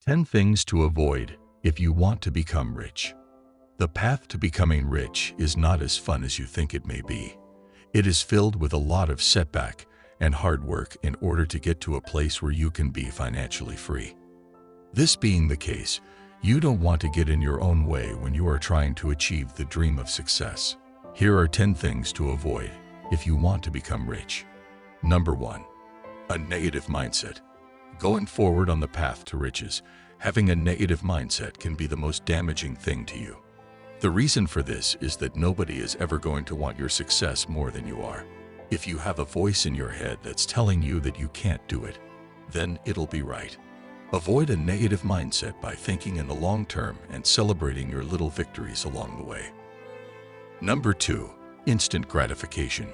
10 things to avoid if you want to become rich. The path to becoming rich is not as fun as you think it may be. It is filled with a lot of setback and hard work in order to get to a place where you can be financially free. This being the case, you don't want to get in your own way when you are trying to achieve the dream of success. Here are 10 things to avoid if you want to become rich. Number 1. A negative mindset. Going forward on the path to riches, having a negative mindset can be the most damaging thing to you. The reason for this is that nobody is ever going to want your success more than you are. If you have a voice in your head that's telling you that you can't do it, then it'll be right. Avoid a negative mindset by thinking in the long term and celebrating your little victories along the way. Number 2. Instant gratification.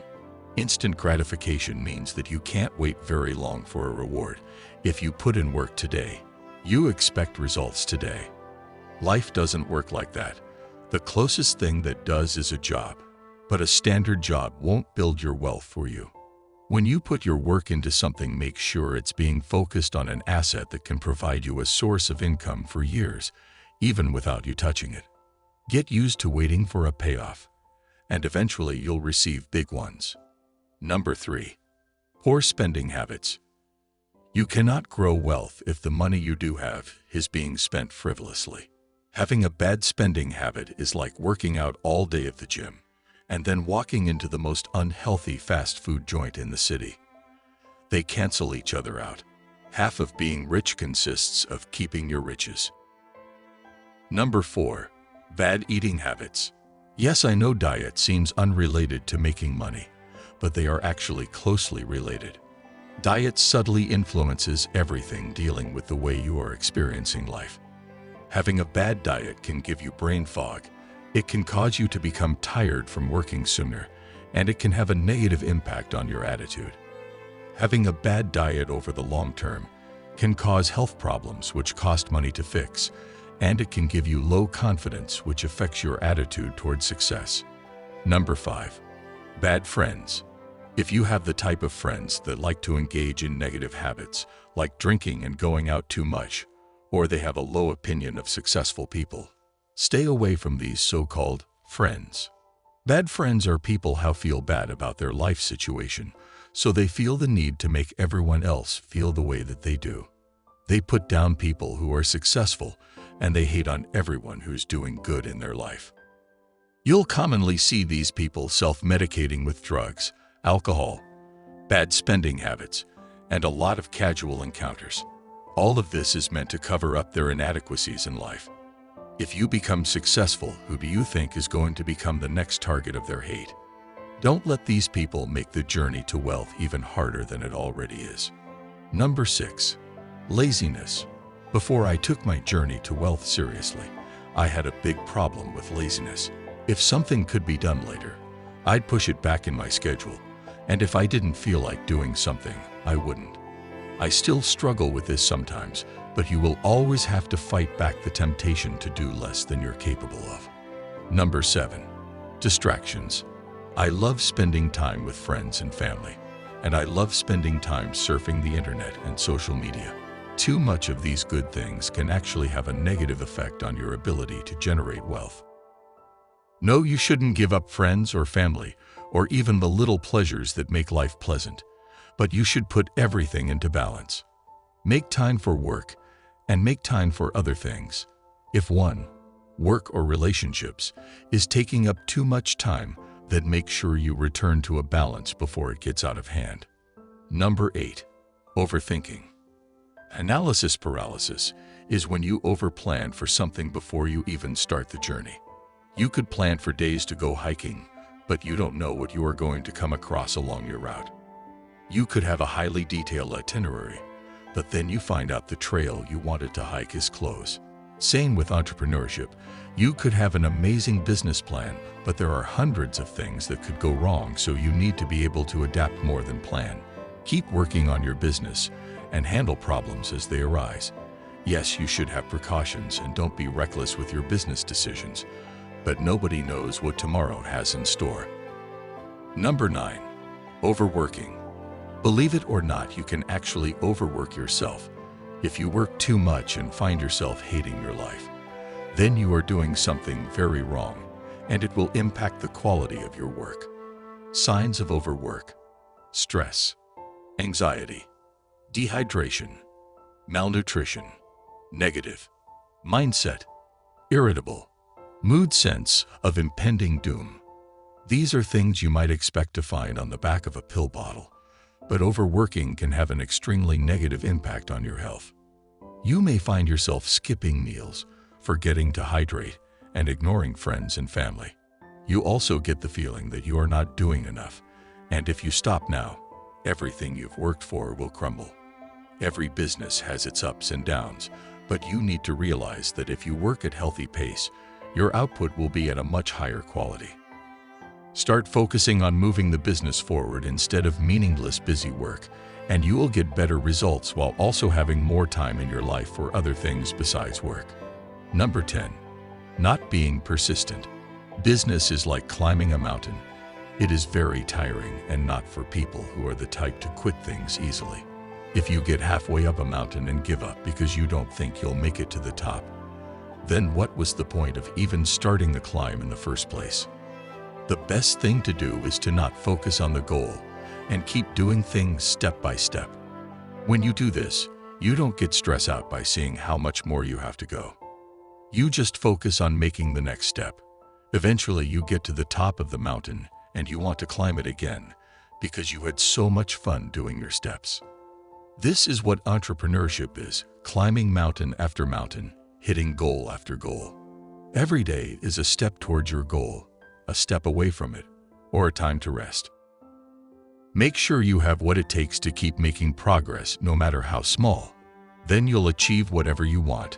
Instant gratification means that you can't wait very long for a reward. If you put in work today, you expect results today. Life doesn't work like that. The closest thing that does is a job, but a standard job won't build your wealth for you. When you put your work into something, make sure it's being focused on an asset that can provide you a source of income for years, even without you touching it. Get used to waiting for a payoff, and eventually you'll receive big ones. Number 3. Poor spending habits. You cannot grow wealth if the money you do have is being spent frivolously. Having a bad spending habit is like working out all day at the gym and then walking into the most unhealthy fast food joint in the city. They cancel each other out. Half of being rich consists of keeping your riches. Number 4. Bad eating habits. Yes, I know diet seems unrelated to making money, but they are actually closely related. Diet subtly influences everything dealing with the way you are experiencing life. Having a bad diet can give you brain fog. It can cause you to become tired from working sooner, and it can have a negative impact on your attitude. Having a bad diet over the long term can cause health problems which cost money to fix, and it can give you low confidence which affects your attitude towards success. Number 5. Bad friends. If you have the type of friends that like to engage in negative habits, like drinking and going out too much, or they have a low opinion of successful people, stay away from these so-called friends. Bad friends are people who feel bad about their life situation, so they feel the need to make everyone else feel the way that they do. They put down people who are successful, and they hate on everyone who's doing good in their life. You'll commonly see these people self-medicating with drugs, alcohol, bad spending habits, and a lot of casual encounters. All of this is meant to cover up their inadequacies in life. If you become successful, who do you think is going to become the next target of their hate? Don't let these people make the journey to wealth even harder than it already is. Number 6. Laziness. Before I took my journey to wealth seriously, I had a big problem with laziness. If something could be done later, I'd push it back in my schedule, and if I didn't feel like doing something, I wouldn't. I still struggle with this sometimes, but you will always have to fight back the temptation to do less than you're capable of. Number 7. Distractions. I love spending time with friends and family, and I love spending time surfing the internet and social media. Too much of these good things can actually have a negative effect on your ability to generate wealth. No, you shouldn't give up friends or family, or even the little pleasures that make life pleasant, but you should put everything into balance. Make time for work, and make time for other things. If work or relationships, is taking up too much time, then make sure you return to a balance before it gets out of hand. Number 8. Overthinking. Analysis paralysis is when you overplan for something before you even start the journey. You could plan for days to go hiking, but you don't know what you are going to come across along your route. You could have a highly detailed itinerary, but then you find out the trail you wanted to hike is closed. Same with entrepreneurship. You could have an amazing business plan, but there are hundreds of things that could go wrong, so you need to be able to adapt more than plan. Keep working on your business and handle problems as they arise. Yes, you should have precautions and don't be reckless with your business decisions, but nobody knows what tomorrow has in store. Number 9. Overworking. Believe it or not, you can actually overwork yourself. If you work too much and find yourself hating your life, then you are doing something very wrong, and it will impact the quality of your work. Signs of overwork: stress, anxiety, dehydration, malnutrition, negative mindset, irritable, mood, sense of impending doom. These are things you might expect to find on the back of a pill bottle, but overworking can have an extremely negative impact on your health. You may find yourself skipping meals, forgetting to hydrate, and ignoring friends and family. You also get the feeling that you are not doing enough, and if you stop now, everything you've worked for will crumble. Every business has its ups and downs, but you need to realize that if you work at a healthy pace, your output will be at a much higher quality. Start focusing on moving the business forward instead of meaningless busy work, and you will get better results while also having more time in your life for other things besides work. Number 10. Not being persistent. Business is like climbing a mountain. It is very tiring and not for people who are the type to quit things easily. If you get halfway up a mountain and give up because you don't think you'll make it to the top, then what was the point of even starting the climb in the first place? The best thing to do is to not focus on the goal and keep doing things step by step. When you do this, you don't get stressed out by seeing how much more you have to go. You just focus on making the next step. Eventually, you get to the top of the mountain and you want to climb it again because you had so much fun doing your steps. This is what entrepreneurship is: climbing mountain after mountain, hitting goal after goal. Every day is a step towards your goal, a step away from it, or a time to rest. Make sure you have what it takes to keep making progress, no matter how small. Then you'll achieve whatever you want,